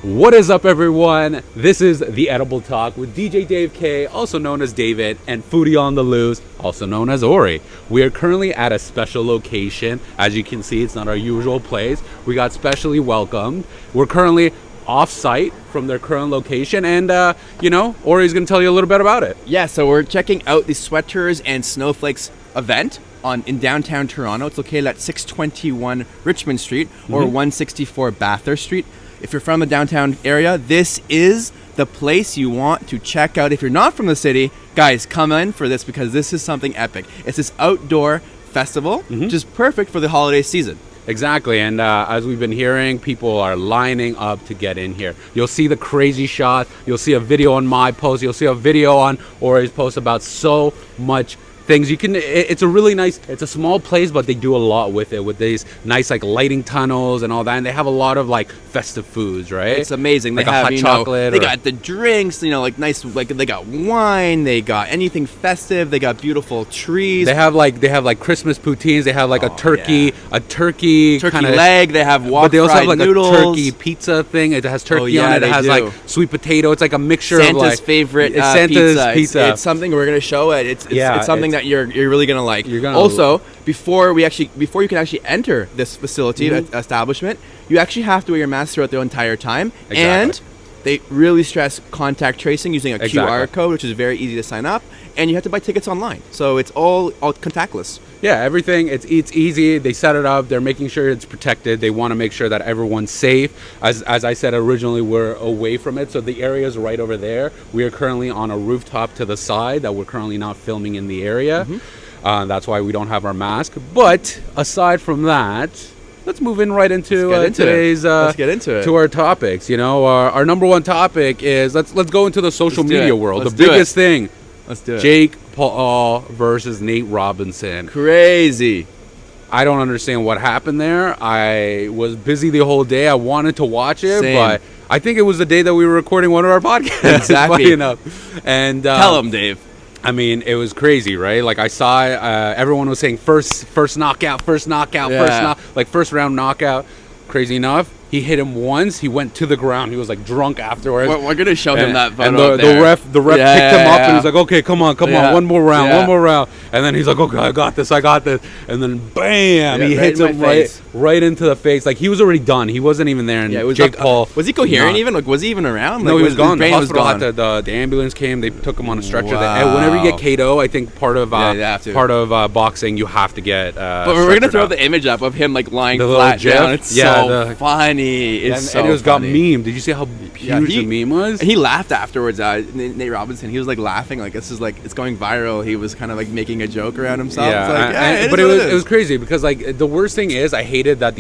What is up, everyone? This is The Edible Talk with DJ Dave K, also known as David, and Foodie on the Loose, also known as Ori. We are currently at a special location. As you can see, it's not our usual place. We got specially welcomed. We're currently off-site from their current location, and Ori's going to tell you a little bit about it. Yeah, so we're checking out the Sweater N Snowflakes event in downtown Toronto. It's located at 621 Richmond Street or 164 Bathurst Street. If you're from the downtown area, this is the place you want to check out. If you're not from the city, guys, come in for this because this is something epic. It's this outdoor festival, which is perfect for the holiday season. Exactly, and as we've been hearing, people are lining up to get in here. You'll see the crazy shot. You'll see a video on my post. You'll see a video on Ori's post about so much things. It's a really nice, it's a small place, but they do a lot with it, with these nice like lighting tunnels and all that, and they have a lot of like festive foods, right? It's amazing. Like they have hot chocolate. They got the drinks, like nice, like they got wine, they got anything festive, they got beautiful trees. They have like Christmas poutines. They have like a turkey kinda leg. They have but they also have like noodles. A turkey pizza thing. It has turkey on it. It has like sweet potato. It's like a mixture of like favorite Santa's pizza. It's something we're gonna show it. It's something that you're really gonna like. Before you can actually enter this facility, establishment, you actually have to wear your mask throughout the entire time. Exactly. And they really stress contact tracing using a QR code, which is very easy to sign up. And you have to buy tickets online, so it's all contactless. Yeah, everything, it's easy. They set it up. They're making sure it's protected. They want to make sure that everyone's safe. As I said originally, we're away from it, so the area is right over there. We are currently on a rooftop to the side that we're currently not filming in the area. That's why we don't have our mask. But aside from that, let's move in right into today's. Let's get into it. To our topics. Our number one topic is let's go into the social media world. The biggest thing. Let's do it. Jake Paul versus Nate Robinson. Crazy. I don't understand what happened there. I was busy the whole day. I wanted to watch it, but I think it was the day that we were recording one of our podcasts. Exactly. Funny enough. And tell him, Dave. I mean, it was crazy, right? Like I saw everyone was saying first knockout, first round knockout. Crazy enough. He hit him once. He went to the ground. He was like drunk afterwards. We're gonna show him that photo. And the ref picked him up, and he's like, "Okay, come on, one more round." And then he's like, "Okay, I got this." And then bam, he hits him right into the face. Like he was already done. He wasn't even there. And Jake Paul was he coherent even? Like was he even around? No, he was gone. The hospital had the ambulance came. They took him on a stretcher. And whenever you get KO, I think part of boxing, you have to get. But we're gonna throw the image up of him like lying flat down. It's so funny. It's and it got memed. Did you see how huge the meme was? He laughed afterwards. Nate Robinson. He was like laughing, like this is like it's going viral. He was kind of like making a joke around himself. Yeah, but it was crazy because like the worst thing is I hated that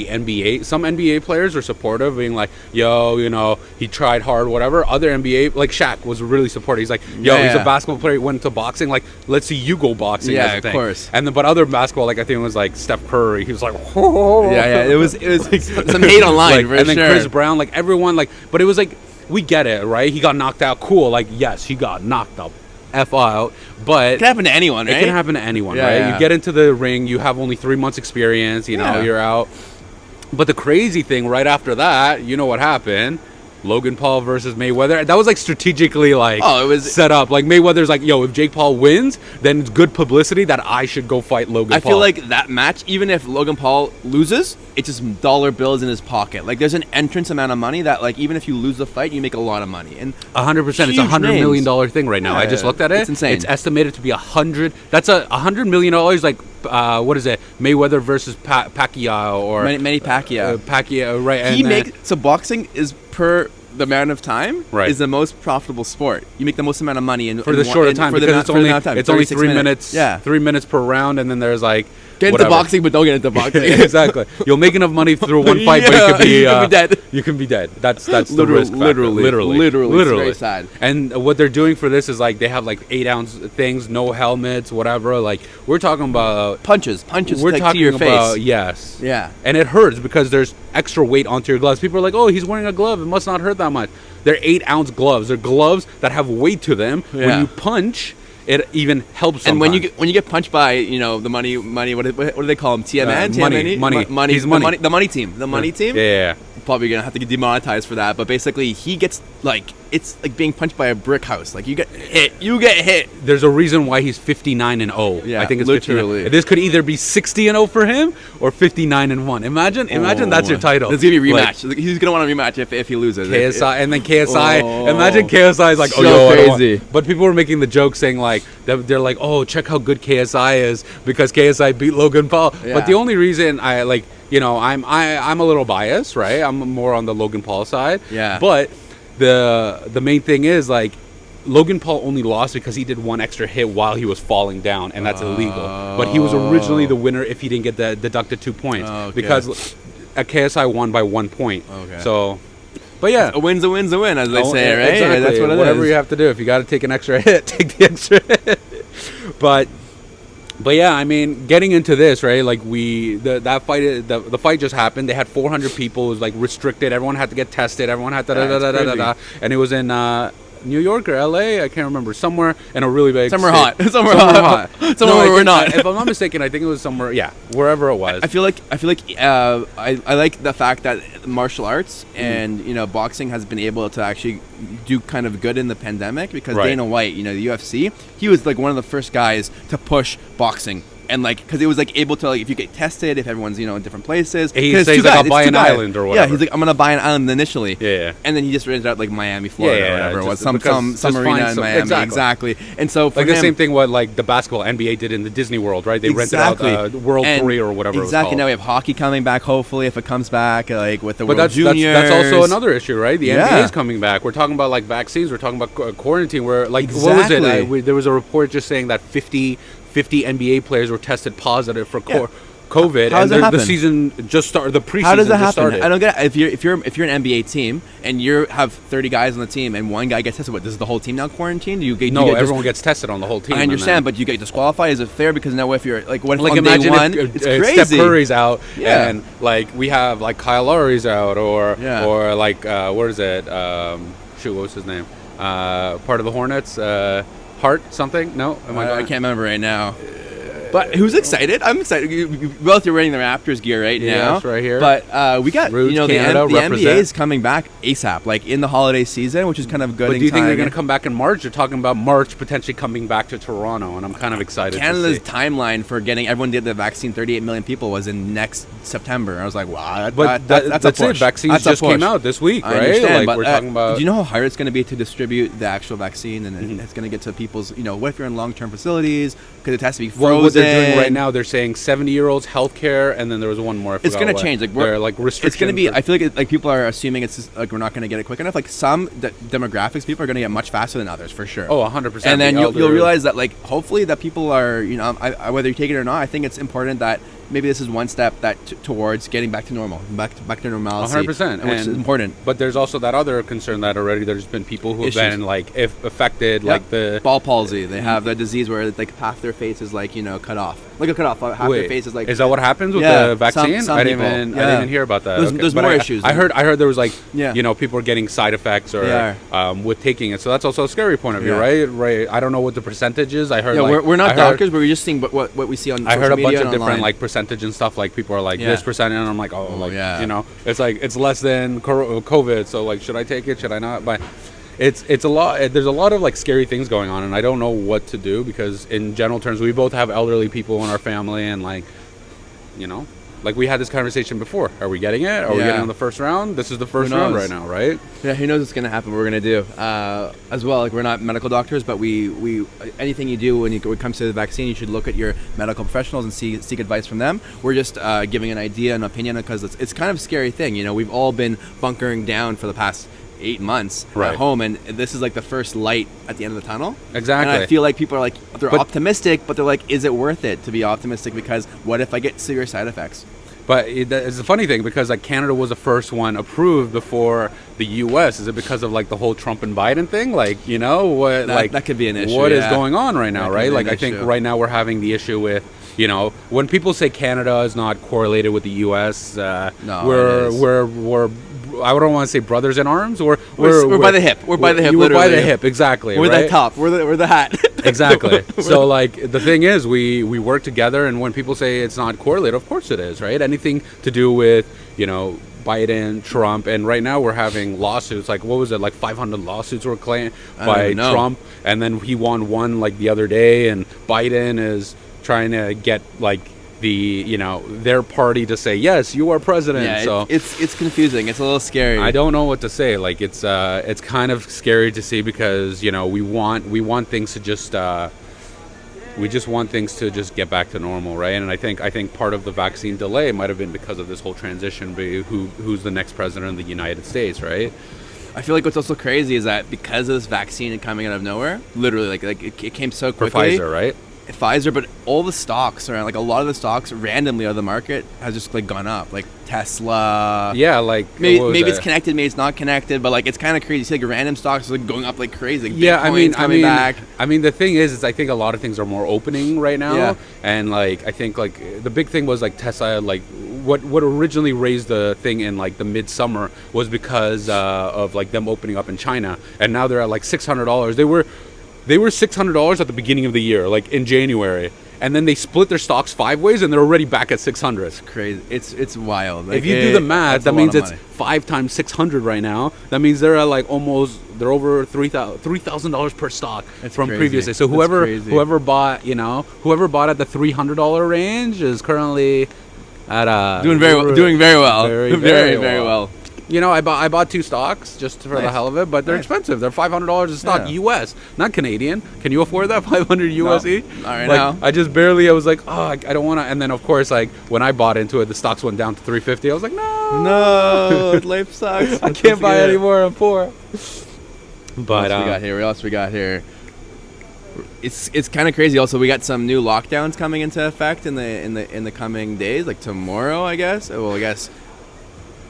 some NBA players were supportive, being like, "Yo, he tried hard, whatever." Other NBA like Shaq was really supportive. He's like, "Yo, he's a basketball player. He went into boxing. Like, let's see you go boxing." Yeah, of course. And but other basketball, like I think it was like Steph Curry. He was like, It was like, some hate online. And then Chris Brown, like everyone, like, but it was like, we get it, right? He got knocked out. Cool. Like, yes, he got knocked the F out, but it can happen to anyone, right? It can happen to anyone, right? Yeah. You get into the ring, you have only 3 months experience, you're out. But the crazy thing right after that, you know what happened? Logan Paul versus Mayweather. That was like strategically it was set up. Like Mayweather's like, if Jake Paul wins, then it's good publicity that I should go fight Logan Paul. I feel like that match, even if Logan Paul loses, it's just dollar bills in his pocket. Like there's an entrance amount of money that like even if you lose the fight, you make a lot of money. And 100%. It's $100 million thing right now. I just looked at it. It's insane. It's estimated to be 100. That's $100 million. Like what is it? Mayweather versus Pacquiao or Manny Pacquiao. Pacquiao, right? And so boxing is per the amount of time is the most profitable sport. You make the most amount of money for the shorter time because it's only 3 minutes. Yeah, 3 minutes per round, and then there's like get into boxing, but don't get into boxing. Exactly. You'll make enough money through one fight, but you could be dead. You can be dead. That's the risk factor. Literally. It's very sad. And what they're doing for this is like they have like 8-ounce things, no helmets, whatever. Like we're talking about punches. We're like, talking to your about face. Yes. Yeah. And it hurts because there's extra weight onto your gloves. People are like, "Oh, he's wearing a glove. It must not hurt that much." They're 8-ounce gloves. They're gloves that have weight to them. Yeah. When you punch, it even helps. And when you get punched by the money what do they call them? TMN? Money. The money team. Yeah. probably gonna have to get demonetized for that. But basically, he gets like it's like being punched by a brick house. Like you get hit. There's a reason why he's 59-0. Yeah, I think it's literally. 59. This could either be 60-0 for him or 59-1. Imagine that's your title. There's gonna be a rematch. Like, he's gonna want a rematch if he loses. KSI and then KSI. Imagine KSI is like, so I don't want-" crazy. But people were making the joke saying like they're like, oh, check how good KSI is because KSI beat Logan Paul. Yeah. But the only reason I like, I'm a little biased, right? I'm more on the Logan Paul side. Yeah. But the main thing is like Logan Paul only lost because he did one extra hit while he was falling down, and that's illegal. But he was originally the winner if he didn't get deducted 2 points because a KSI won by 1 point. Okay. So, but yeah, a win's a win's a win, as they say, right? Exactly. That's what it is. Whatever you have to do. If you got to take an extra hit, take the extra hit. But yeah, I mean, getting into this, right? Like the fight just happened. They had 400 people. It was like restricted. Everyone had to get tested. Everyone had to and it was in New York or LA. I can't remember. Somewhere in a really big Somewhere state. hot. Somewhere hot. Somewhere we're not. If I'm not mistaken, I think it was somewhere. Yeah, wherever it was. I feel like I like the fact that martial arts and boxing has been able to actually do kind of good in the pandemic because Dana White, the UFC, he was like one of the first guys to push boxing. And like, because it was like able to like, if you get tested, if everyone's in different places. He says like, I'll buy an island or whatever. Yeah, he's like, I'm gonna buy an island initially. Yeah. And then he just rented out like Miami, Florida, or whatever it was, some arena in Miami. Exactly. And so for like him, the same thing what like the basketball NBA did in the Disney World, right? They rented out World 3 or whatever. Exactly. Now we have hockey coming back. Hopefully, if it comes back, like with the World Juniors. That's also another issue, right? The NBA is coming back. We're talking about like vaccines. We're talking about quarantine. Where like what was it? There was a report just saying that 50 NBA players were tested positive for COVID, and the season just started. The preseason How does that happen? Started. I don't get it. If you're an NBA team and you have 30 guys on the team and one guy gets tested, what, does the whole team now quarantine? Everyone gets tested on the whole team. I understand, but you get disqualified. Is it fair? Because now if you're like, what if on imagine day one, if, it's crazy. Steph Curry's out, and like we have like Kyle Lowry's out, or like what is it? What was his name? Part of the Hornets. Hart something? No, I can't remember right now. But who's excited? I'm excited. You both are wearing the Raptors gear right now. Yes, right here. But we got Roots, the NBA is coming back ASAP, like in the holiday season, which is kind of good. But do you think they're going to come back in March? You're talking about March potentially coming back to Toronto, and I'm kind of excited. Canada's timeline for getting everyone did the vaccine, 38 million people, was in next September. I was like, wow, that's a push. It. Vaccines just came out this week, right? I understand, like, but we're talking about. Do you know how hard it's going to be to distribute the actual vaccine, and it's going to get to people's? What if you're in long-term facilities? Because it has to be frozen. Well, what they're doing right now, they're saying 70-year-olds, healthcare, and then there was one more. It's going to change. Like they're like restrictions. It's going to be. I feel like like people are assuming it's just, like we're not going to get it quick enough. Like some demographics, people are going to get much faster than others for sure. Oh, 100%. And then you'll realize that like hopefully that people are whether you take it or not. I think it's important that maybe this is one step that towards getting back to normal, back to normalcy. 100%, which is important. But there's also that other concern that already there's been people who have been like affected, like the ball palsy. They have the disease where like half their face is like cut off, half their face is like. Is that what happens with the vaccine? Some I didn't even hear about that. There's more issues. I heard there was like people are getting side effects or with taking it. So that's also a scary point of view, right? Right. I don't know what the percentage is. I heard. We're not doctors, but we're just seeing what we see on. I heard a bunch of online. different like percentage and stuff. Like people are like this percent, and I'm like, it's like it's less than COVID. So like, should I take it? Should I not? But it's a lot. There's a lot of like scary things going on, and I don't know what to do because in general terms, we both have elderly people in our family, and like, like we had this conversation before. Are we getting it? Are we getting on the first round? This is the first round right now, right? Yeah, who knows what's going to happen, what we're going to do. As well, like we're not medical doctors, but we anything you do when it comes to the vaccine, you should look at your medical professionals and seek advice from them. We're just giving an idea, an opinion, because it's kind of a scary thing. We've all been bunkering down for the past 8 months at home, and this is like the first light at the end of the tunnel. Exactly. And I feel like people are like, they're optimistic, but they're like, is it worth it to be optimistic? Because what if I get severe side effects? But it's a funny thing because like Canada was the first one approved before the U.S. Is it because of like the whole Trump and Biden thing? Like what that could be an issue. What is going on right now? Right? Like I think right now we're having the issue with when people say Canada is not correlated with the U.S. We're I don't want to say brothers in arms. We're by the hip. We're by the hip. We're by the hip. Exactly. We're the top. We're the hat. Exactly. So like the thing is, we work together, and when people say it's not correlated, of course it is, right? Anything to do with Biden, Trump, and right now we're having lawsuits. Like, what was it? Like 500 lawsuits were claimed I by don't even know. Trump, and then he won one like the other day, and Biden is trying to get like their party to say yes, you are president. Yeah, so it's confusing. It's a little scary. I don't know what to say. Like, it's kind of scary to see, because we want things to just we just want things to just get back to normal, right? And I think part of the vaccine delay might have been because of this whole transition, who's the next president of the United States, right? I feel like what's also crazy is that because of this vaccine coming out of nowhere, literally like it came so For quickly. Pfizer, right? Pfizer, but all the stocks are like a lot of the stocks randomly out of the market has just like gone up, like Tesla. Yeah, like maybe it's connected, maybe it's not connected, but like it's kind of crazy. You see like random stocks like going up like crazy. Like yeah, Bitcoin's coming back. I mean, the thing is I think a lot of things are more opening right now. Yeah. And like I think like the big thing was like Tesla, like what originally raised the thing in like the midsummer was because of like them opening up in China, and now they're at like $600. They were $600 at the beginning of the year, like in January, and then they split their stocks 5 ways, and they're already back at 600. It's crazy. It's wild. Like, If you do the math, that means it's money. 5 times 600 right now. That means they're at like they're over $3,000 per stock from crazy. previous days. So That's whoever crazy. bought at the $300 range is currently at doing very well. Very, very very well. I bought 2 stocks just for the hell of it, but they're expensive. They're $500 a stock, Yeah. US, not Canadian. Can you afford that? 500 USD? not right like, now. I was like, oh, I don't want to. And then of course, like when I bought into it, the stocks went down to 350. I was like, no, Life sucks. I can't buy anymore. I'm poor. But What else we got here? It's kind of crazy. Also, we got some new lockdowns coming into effect in the coming days, like tomorrow, I guess. Well, I guess.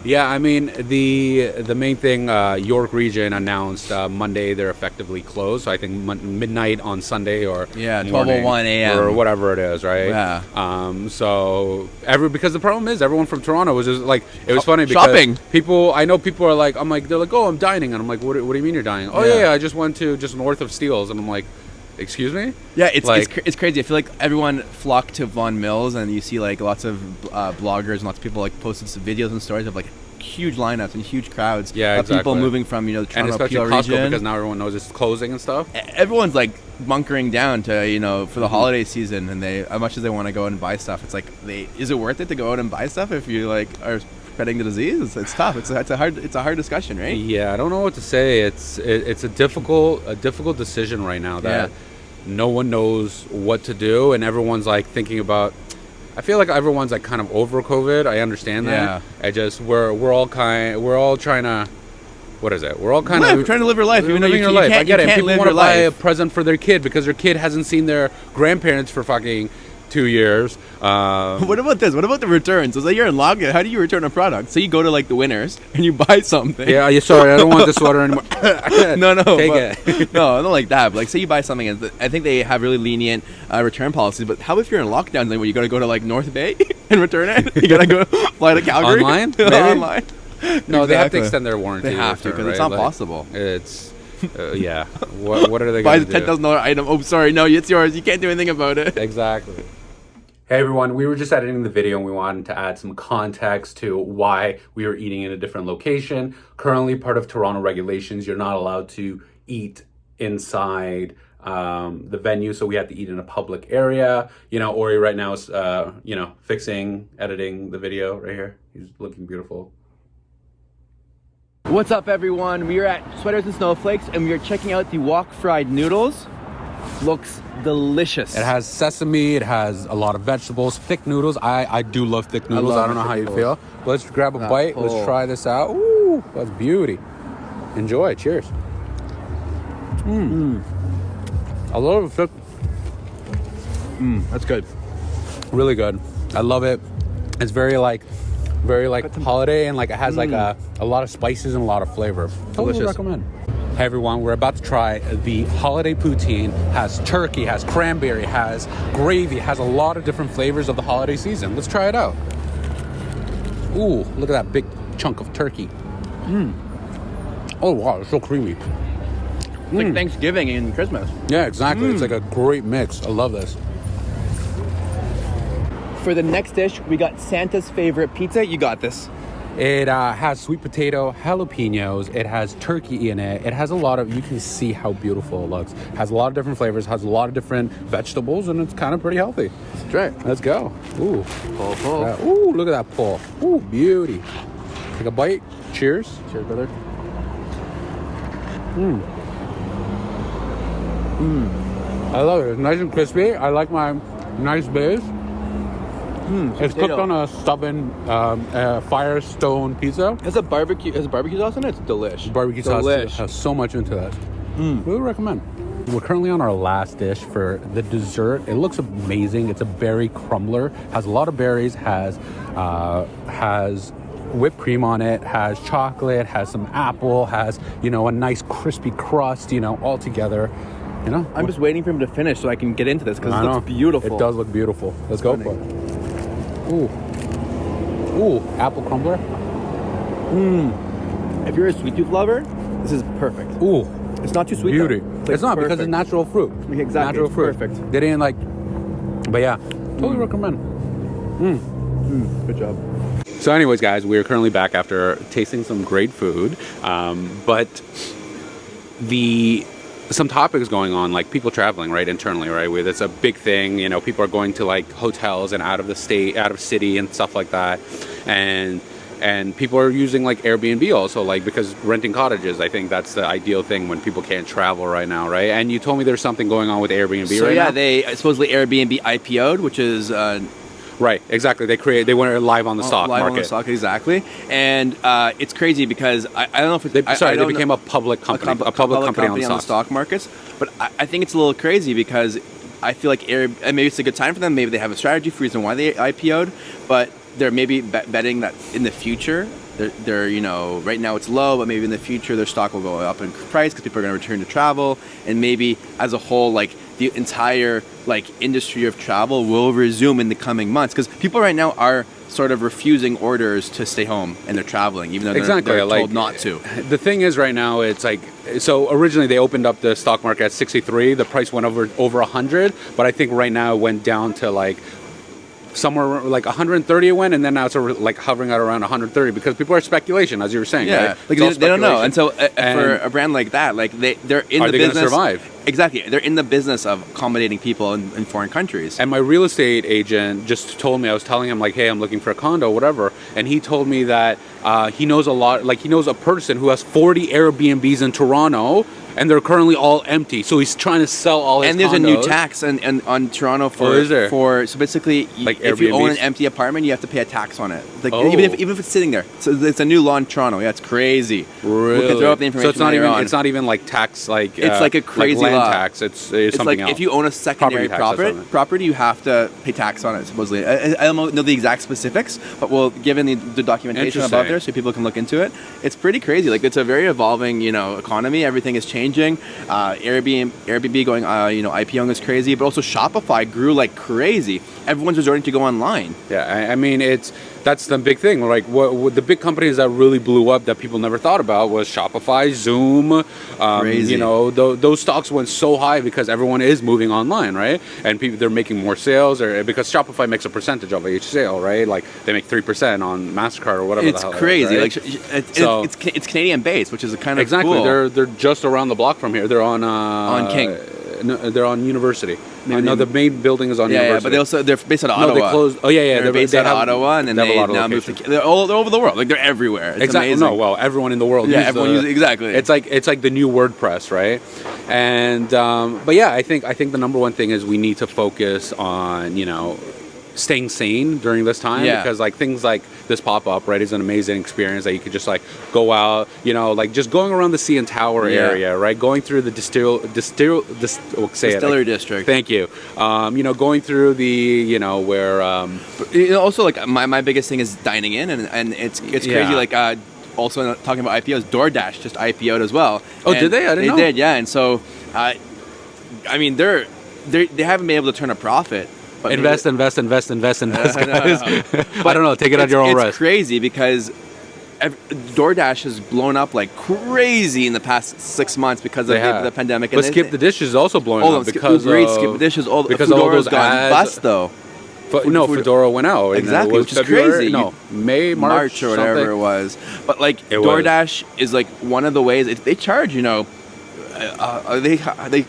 Yeah, I mean, the main thing, York region announced Monday they're effectively closed. So I think midnight on Sunday or 12:01 a.m. or whatever it is, right? Yeah. So because the problem is everyone from Toronto was just like, it was funny because Shopping. I know people are like, they're like, oh, I'm dining, and I'm like, what do you mean you're dining? Oh Yeah. yeah, I just went to just north of Steeles, and I'm like, excuse me? Yeah, it's crazy. I feel like everyone flocked to Vaughan Mills, and you see like lots of bloggers and lots of people like posted some videos and stories of like huge lineups and huge crowds of exactly. people moving from the And Toronto especially PL Costco, region. because now everyone knows it's closing and stuff. Everyone's like bunkering down to for the holiday season, and they as much as they want to go out and buy stuff, it's like is it worth it to go out and buy stuff if you like are spreading the disease? It's tough. It's a hard discussion, right? Yeah, I don't know what to say. It's a difficult decision right now that no one knows what to do, and everyone's like thinking about. I feel like everyone's like kind of over COVID. I understand that. Yeah. I just we're all trying to. What is it? We're all kind of trying to live your life, even though living you your life. can't. I get you it. can't People live want to your buy a life. present for their kid because their kid hasn't seen their grandparents for fucking 2 years. What about this? What about the returns? So say you're in lockdown. How do you return a product? So you go to like the Winners and you buy something. Yeah, sorry, I don't want the sweater anymore. No, Take it. No, not like that. But like, say you buy something, and I think they have really lenient return policies. But how if you're in lockdown? Then you got to go to like North Bay and return it? You got to go fly to Calgary Online? Maybe? Online. No, they have to Exactly. extend their warranty. They have to because it's right? not Like, possible. It's yeah. What are they Buy going the to do? $10,000 item. Oh, sorry, no, it's yours. You can't do anything about it. Exactly. Hey everyone, we were just editing the video and we wanted to add some context to why we were eating in a different location. Currently, part of Toronto regulations, you're not allowed to eat inside the venue, so we have to eat in a public area. Ori right now is, editing the video right here. He's looking beautiful. What's up, everyone? We are at Sweater N Snowflakes, and we are checking out the wok fried noodles. Looks delicious. It has sesame, it has a lot of vegetables, thick noodles. I do love thick noodles. I don't know how you feel. Let's grab a bite. pull. Let's try this out. Ooh, that's beauty. Enjoy. Cheers. I love it. That's good. Really good. I love it. It's very holiday, and like it has like a lot of spices and a lot of flavor. Totally Delicious. recommend. Hey everyone, we're about to try the holiday poutine. Has turkey, has cranberry, has gravy, has a lot of different flavors of the holiday season. Let's try it out. Ooh, look at that big chunk of turkey. Oh wow, it's so creamy. It's like Thanksgiving and Christmas. Yeah, exactly. It's like a great mix. I love this. For the next dish, we got Santa's favorite pizza. You got this. It has sweet potato, jalapenos. It has turkey in it. It has a lot of, you can see how beautiful it looks. Has a lot of different flavors, has a lot of different vegetables, and it's kind of pretty healthy. Let's try it. Let's go. Ooh. Pull. Ooh, look at that pull. Ooh, beauty. Take a bite. Cheers. Cheers, brother. I love it. It's nice and crispy. I like my nice base. It's cooked on a stubborn Firestone pizza. Has a barbecue sauce in it? It's delish. Barbecue sauce has so much into that. Really recommend. We're currently on our last dish for the dessert. It looks amazing. It's a berry crumbler. Has a lot of berries. Has whipped cream on it. Has chocolate. Has some apple. Has a nice crispy crust. All together. I'm just waiting for him to finish so I can get into this because it looks beautiful. It does look beautiful. Let's go for it. Ooh, apple crumbler. If you're a sweet tooth lover, this is perfect. Ooh, it's not too sweet. Beauty. Though. It's not perfect. because it's natural fruit. Exactly. Natural it's fruit. Perfect. They didn't but yeah, totally recommend. Good job. So anyways, guys, we're currently back after tasting some great food, but some topics going on, like people traveling, right, internally, right, where it's a big thing, people are going to like hotels and out of the state, out of city and stuff like that, and people are using like Airbnb also, like, because renting cottages, I think that's the ideal thing when people can't travel right now, right? And you told me there's something going on with Airbnb right now. So yeah, they supposedly Airbnb IPO'd, which is right, exactly. They went live on the stock live market. On the stock, exactly. And it's crazy because I don't know if they became a public company, a public company on the stock markets. But I think it's a little crazy because I feel like maybe it's a good time for them. Maybe they have a strategy for reason why they IPO'd, but they're maybe betting that in the future, they're right now it's low, but maybe in the future their stock will go up in price because people are going to return to travel, and maybe as a whole, like the entire industry of travel will resume in the coming months because people right now are sort of refusing orders to stay home and they're traveling even though they're told not to. The thing is right now it's like, so originally they opened up the stock market at 63, the price went over 100, but I think right now it went down to like somewhere like 130 it went, and then now it's like hovering at around 130 because people are speculation, as you were saying. Yeah, right? like they don't know, and so for a brand like that, like they're in the business. Are they going to survive? Exactly, they're in the business of accommodating people in foreign countries. And my real estate agent just told me, I was telling him like, hey, I'm looking for a condo, whatever, and he told me that he knows he knows a person who has 40 Airbnbs in Toronto. And they're currently all empty, so he's trying to sell all his. And there's condos. A new tax and on Toronto so basically, like if you own an empty apartment, you have to pay a tax on it. Like even if it's sitting there, so it's a new law in Toronto. Yeah, it's crazy. Really? We can throw up the information. So it's not even like tax like it's like a crazy like land law. tax. It's something like else. If you own a secondary property, you have to pay tax on it. Supposedly, I don't know the exact specifics, but we'll given the documentation about there, so people can look into it. It's pretty crazy. Like it's a very evolving economy. Everything is changing. Airbnb going, IPOing is crazy, but also Shopify grew like crazy. Everyone's resorting to go online. Yeah, I mean, that's the big thing. Like, what the big companies that really blew up that people never thought about was Shopify, Zoom. Crazy. Those stocks went so high because everyone is moving online, right? And they're making more sales, or because Shopify makes a percentage of each sale, right? Like they make 3% on MasterCard or whatever. It's the hell crazy. It is, right? It's Canadian based, which is a kind of exactly. Cool. They're just around the block from here. They're on King. No, they're on University. No, the main building is on University. Yeah, but they're based out of Ottawa. No, they closed. Oh yeah. They're based out of Ottawa, and then they now moved to. They're all over the world. Like they're everywhere. It's exactly. amazing. No, well, everyone in the world. Yeah, everyone uses exactly. It's like the new WordPress, right? And but yeah, I think the number one thing is we need to focus on staying sane during this time, because like things like this pop-up, right, is an amazing experience that you could just like go out, like just going around the CN Tower area, right, going through the distillery district. Thank you. Going through the where also like my biggest thing is dining in, and it's crazy. Like also talking about IPOs, DoorDash just IPO'd as well. Oh, did they? I didn't know. They did, yeah. And so I mean they haven't been able to turn a profit. Invest, guys. I don't know. Take it at your own risk. It's crazy because DoorDash has blown up like crazy in the past 6 months because of the pandemic. But Skip the Dish is also blowing up because Skip the Dishes. All those ads. Bust though. Fedora went out. And Exactly, it was which is February, crazy. No, May, March or whatever something. it was. But like It was. DoorDash is like one of the ways they charge. They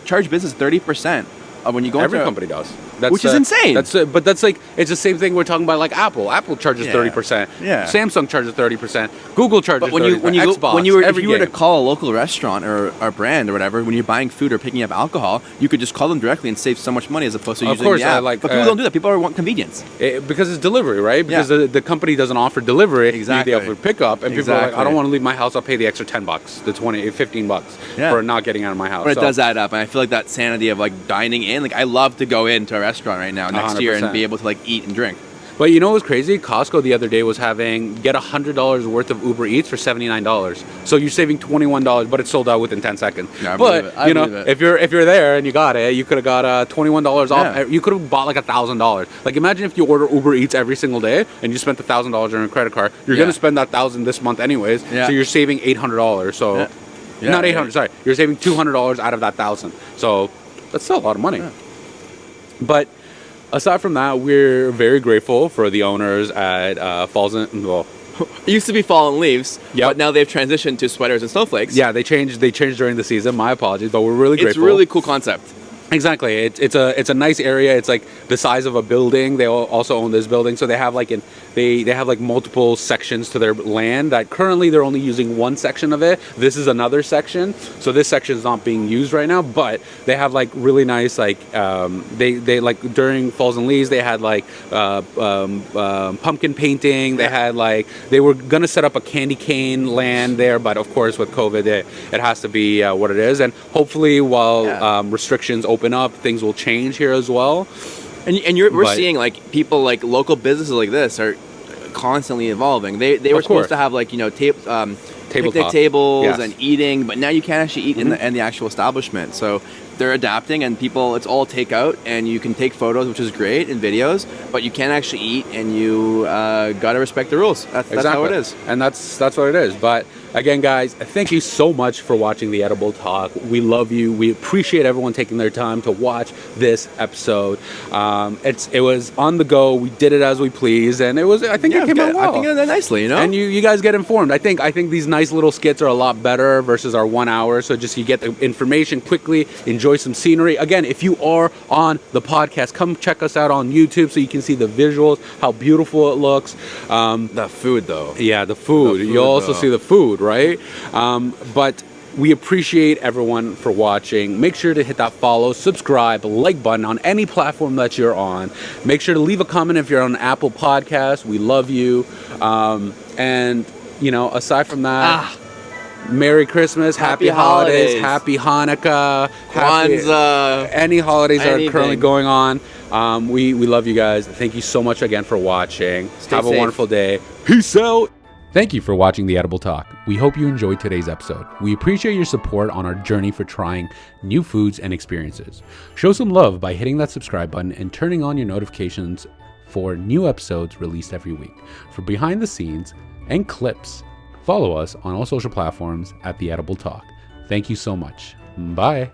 charge business 30% when you go. Every into company does. Which is insane. But that's like, it's the same thing we're talking about, like Apple. Apple charges 30%. Yeah. Samsung charges 30%. Google charges 30%. Xbox, if you were to call a local restaurant or a brand or whatever, when you're buying food or picking up alcohol, you could just call them directly and save so much money as opposed to using the app. But people don't do that. People want convenience. Because it's delivery, right? Because the company doesn't offer delivery. Exactly. They offer pickup. And people are like, I don't want to leave my house. I'll pay the extra $10, the $15 for not getting out of my house. But it does add up. And I feel like that sanity of like dining in, like I love to go into a restaurant right now next year and be able to like eat and drink. But you know what was crazy? Costco the other day was having get $100 worth of Uber Eats for $79. So you're saving $21, but it's sold out within 10 seconds. Yeah, but if you're there and you got it, you could have got $21 off. You could have bought like $1,000. Like imagine if you order Uber Eats every single day and you spent $1,000 on a credit card. You're gonna spend that $1,000 this month anyways. So you're saving $800. So not $800. Sorry, you're saving $200 out of that $1,000. So that's still a lot of money. But aside from that, we're very grateful for the owners at Falls in. Well, it used to be Fallen Leaves, but now they've transitioned to Sweaters and Snowflakes. Yeah, they changed during the season. My apologies, but we're really grateful. It's a really cool concept. Exactly. It's a nice area. It's like the size of a building. They also own this building, so they have like they have like multiple sections to their land that currently they're only using one section of it. This is another section, so this section is not being used right now, but they have like really nice like they like during Falls and Leaves they had like pumpkin painting. They had like they were gonna set up a candy cane land there, but of course with COVID it has to be what it is, and hopefully while restrictions open up, things will change here as well. And we're seeing like people like local businesses like this are constantly evolving. They were supposed to have like picnic tables and eating, but now you can't actually eat in the actual establishment. So they're adapting, and people, it's all takeout, and you can take photos, which is great, and videos, but you can't actually eat, and you gotta respect the rules. That's how it is. And that's what it is. But again, guys, thank you so much for watching the Edible Talk. We love you. We appreciate everyone taking their time to watch this episode. It was on the go. We did it as we pleased, and I think it came out well. I think it did nicely, you know. And you guys get informed. I think these nice little skits are a lot better versus our 1 hour. So just you get the information quickly, enjoy some scenery. Again, if you are on the podcast, come check us out on YouTube so you can see the visuals, how beautiful it looks. The food, though. Yeah, the food. You'll also see the food, right? But we appreciate everyone for watching. Make sure to hit that follow, subscribe, like button on any platform that you're on. Make sure to leave a comment if you're on Apple Podcasts. We love you. And, aside from that, Merry Christmas, Happy Holidays, Happy Hanukkah, Kwanzaa, any holidays that are currently going on. We love you guys. Thank you so much again for watching. Have a wonderful day. Peace out. Thank you for watching The Edible Talk. We hope you enjoyed today's episode. We appreciate your support on our journey for trying new foods and experiences. Show some love by hitting that subscribe button and turning on your notifications for new episodes released every week. For behind the scenes and clips, follow us on all social platforms at The Edible Talk. Thank you so much. Bye.